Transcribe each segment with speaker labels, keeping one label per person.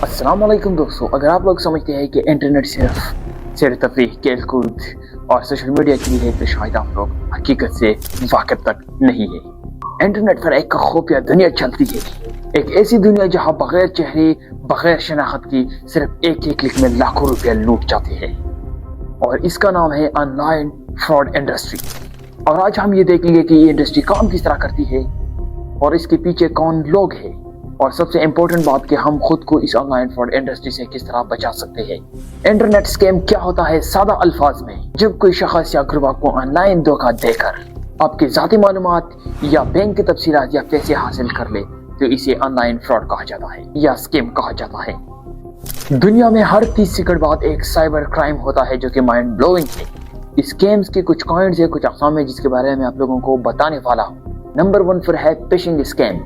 Speaker 1: अस्सलाम वालेकुम दोस्तों, अगर आप लोग समझते हैं कि इंटरनेट सिर्फ सैर तफरीह, खेल कूद और सोशल मीडिया के लिए है तो शायद आप लोग हकीकत से वाकिफ तक नहीं है। इंटरनेट पर एक खुफिया दुनिया चलती है, एक ऐसी दुनिया जहां बगैर चेहरे, बगैर शनाख्त की सिर्फ एक ही क्लिक में लाखों रुपया लूट जाते हैं, और इसका नाम है ऑनलाइन फ्रॉड इंडस्ट्री। और आज हम ये देखेंगे कि ये इंडस्ट्री काम किस तरह करती है और इसके पीछे कौन लोग हैं, और सबसे इम्पोर्टेंट बात कि हम खुद को इस ऑनलाइन फ्रॉड इंडस्ट्री से किस तरह बचा सकते हैं। इंटरनेट स्कैम क्या होता है सादा अल्फाज में, जब कोई शख्स या ग्रुप आपको ऑनलाइन धोखा देकर आपकी जाती मालूमात या बैंक की तफसीलात या पैसे हासिल कर ले तो इसे ऑनलाइन फ्रॉड कहा जाता है या स्कैम कहा जाता है। दुनिया में हर 30 सेकंड बाद एक साइबर क्राइम होता है जो कि माइंड ब्लोइंग है। स्कैम्स के कुछ काइंड्स है, कुछ अक़साम है जिसके बारे में आप लोगों को बताने वाला हूँ। नंबर 1 पर है फिशिंग स्कैम।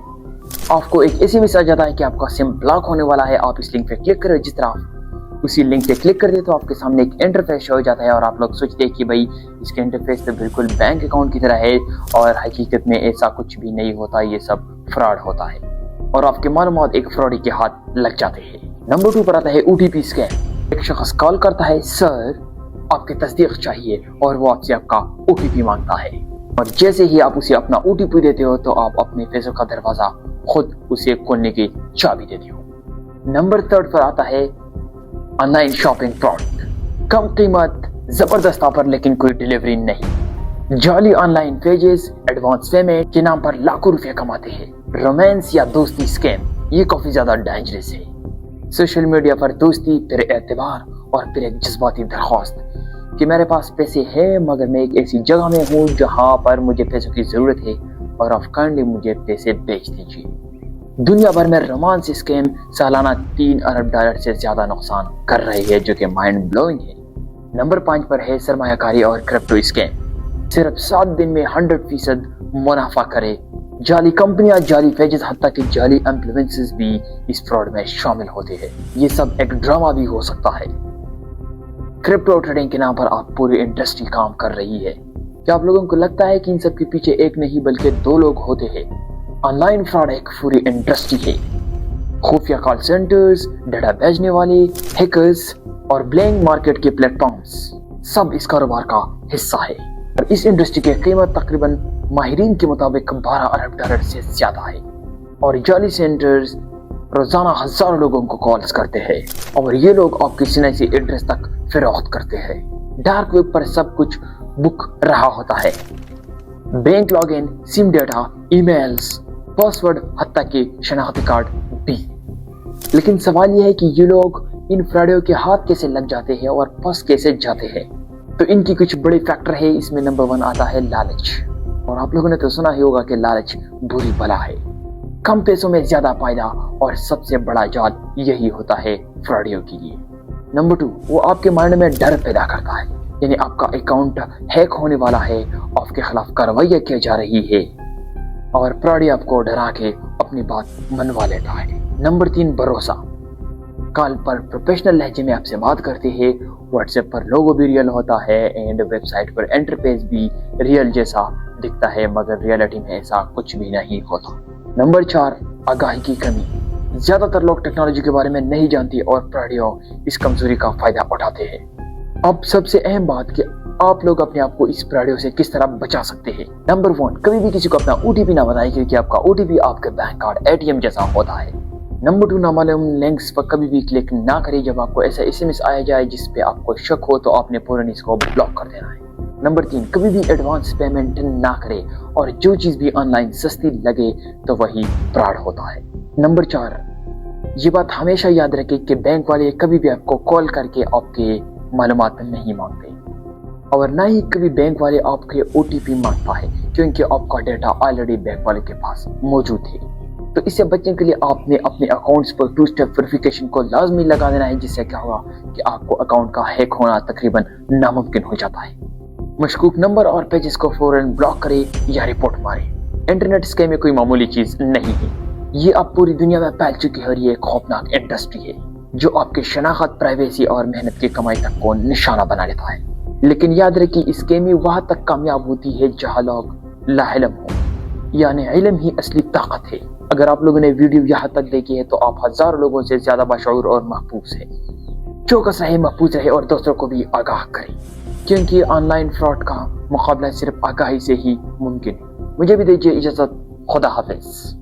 Speaker 1: आपको एक ऐसी मैसेज आता है कि आपका सिम ब्लॉक होने वाला है, आप इस लिंक पे क्लिक करें। जिस तरह आप उसी लिंक पे क्लिक कर दे तो आपके सामने एक इंटरफेस हो जाता है और आप लोग सोचते हैं कि भाई इसके इंटरफेस तो बिल्कुल बैंक अकाउंट की तरह है, और हकीकत में ऐसा कुछ भी नहीं होता, ये सब फ्रॉड होता है और आपके मालूमात एक फ्रॉडी के हाथ लग जाते हैं। नंबर 2 पर आता है OTP स्कैम। एक शख्स कॉल करता है, सर आपकी तस्दीक चाहिए, और वो आपसे आपका OTP मांगता है, और जैसे ही आप उसे अपना OTP देते हो तो आप अपने पैसों का दरवाजा खुद उसे खोलने की चाबी देते हो। नंबर 3 पर आता है ऑनलाइन शॉपिंग फ्रॉड। कम कीमत, जबरदस्त ऑफर, लेकिन कोई डिलीवरी नहीं। जाली ऑनलाइन पेजेस एडवांस पेमेंट के नाम पर लाखों रुपए कमाते हैं। रोमांस या दोस्ती स्कैम, ये काफी ज्यादा डेंजरस है। सोशल मीडिया पर दोस्ती, फिर एतबार और फिर एक जज्बाती दरख्वास्त कि मेरे पास पैसे हैं मगर मैं एक ऐसी जगह में हूँ जहाँ पर मुझे पैसों की जरूरत है और आप काइंडली मुझे पैसे भेज दीजिए। दुनिया भर में रोमांस स्कैम सालाना $3 अरब से ज्यादा नुकसान कर रहे हैं, जो कि माइंड ब्लोइंग है। नंबर 5 पर है सरमायाकारी और क्रिप्टो स्कैम। सिर्फ 7 दिन में 100% मुनाफा करे। जाली कंपनियां, जाली पेजेस, हत्ता कि जाली इन्फ्लुएंसर्स भी इस फ्रॉड में शामिल होते हैं। ये सब एक ड्रामा भी हो सकता है। क्रिप्टो ट्रेडिंग के नाम पर आप पूरी इंडस्ट्री काम कर रही है। क्या आप लोगों को लगता है कि इन सब के पीछे एक नहीं बल्कि 2 लोग होते हैं? ऑनलाइन फ्रॉड एक पूरी इंडस्ट्री है। खुफिया कॉल सेंटर्स, डाटा भेजने वाले, हैकर्स और ब्लैक मार्केट के प्लेटफॉर्म्स सब इस कारोबार का हिस्सा है, और इस इंडस्ट्री की कीमत तकरीबन माहिरीन के मुताबिक $12 अरब से ज्यादा है। और जाली सेंटर्स रोजाना हजारों लोगों को कॉल्स करते हैं और ये लोग आपके सिनेसी एड्रेस तक फरोख्त करते हैं। डार्क वेब पर सब कुछ बुक रहा होता है, bank login, SIM data, emails, password, हत्ता कि शनाख्ती कार्ड भी। लेकिन सवाल यह है कि ये लोग इन फ्रॉडियों के हाथ कैसे लग जाते हैं और फंस कैसे जाते हैं। तो इनकी कुछ बड़े फैक्टर है। इसमें नंबर 1 आता है लालच, और आप लोगों ने तो सुना ही होगा कि लालच बुरी बला है। कम पैसों में ज्यादा फायदा, और सबसे बड़ा जाल यही होता है फ्रॉडियों के लिए। नंबर 2, वो आपके माइंड में डर पैदा करता है, यानी आपका अकाउंट हैक होने वाला है, आपके खिलाफ कार्रवाई की जा रही है, और फ्रॉडी आपको डरा के अपनी बात मनवा लेता है। नंबर 3, भरोसा। कॉल पर प्रोफेशनल लहजे में आपसे बात करते हैं, व्हाट्सएप पर लोगो भी रियल होता है एंड वेबसाइट पर इंटरफेस भी रियल जैसा दिखता है, मगर रियलिटी में ऐसा कुछ भी नहीं होता। नंबर 4, आगाही की कमी। ज्यादातर लोग टेक्नोलॉजी के बारे में नहीं जानते और फ्रॉडियों इस कमजोरी का फायदा उठाते हैं। अब सबसे अहम बात कि आप लोग अपने आप को इस फ्रॉडियों से किस तरह बचा सकते हैं। नंबर 1, कभी भी किसी को अपना OTP ना बताएं, क्योंकि आपका OTP आपके बैंक कार्ड ATM जैसा होता है। नंबर 2, नामालूम लिंक्स पर कभी भी क्लिक ना करें। जब आपको ऐसा SMS आया जाए जिस पे आपको शक हो तो आपने पूर्ण इसको ब्लॉक कर देना है। नंबर 3, कभी भी एडवांस पेमेंट ना करें, और जो चीज भी ऑनलाइन सस्ती लगे तो वही फ्रॉड होता है। नंबर 4, ये बात हमेशा याद रखें कि बैंक वाले कभी भी आपको कॉल करके आपके मालूमात नहीं मांगते, और ना ही कभी बैंक वाले आपके OTP मांगता है, क्योंकि आपका डेटा ऑलरेडी बैंक वाले के पास मौजूद है। तो इससे बचने के लिए आपने अपने अकाउंट्स पर 2 स्टेप वेरिफिकेशन को लाजमी लगा देना है, जिससे क्या होगा कि आपको अकाउंट का हैक होना तकरीबन नामुमकिन हो जाता है। मशकूक नंबर और पेजेस को फौरन ब्लॉक करें या रिपोर्ट मारें। इंटरनेट स्कैम में कोई मामूली चीज नहीं है, ये अब पूरी दुनिया में फैल चुकी है और ये एक खौफनाक इंडस्ट्री है जो आपके शनाख्त, प्राइवेसी और मेहनत की कमाई तक को निशाना बना लेता है। लेकिन याद रखिए, स्कैम वहां तक कामयाब होती है जहां लोग लाइल्म हो, यानी इल्म ही असली ताकत है। اگر آپ لوگوں نے ویڈیو یہاں تک دیکھی ہے تو آپ ہزاروں لوگوں سے زیادہ باشعور اور محفوظ ہیں. چوکس رہے، محفوظ رہے اور دوسروں کو بھی آگاہ کریں، کیونکہ آن لائن فراڈ کا مقابلہ صرف آگاہی سے ہی ممکن ہے. مجھے بھی دیجیے اجازت. خدا حافظ.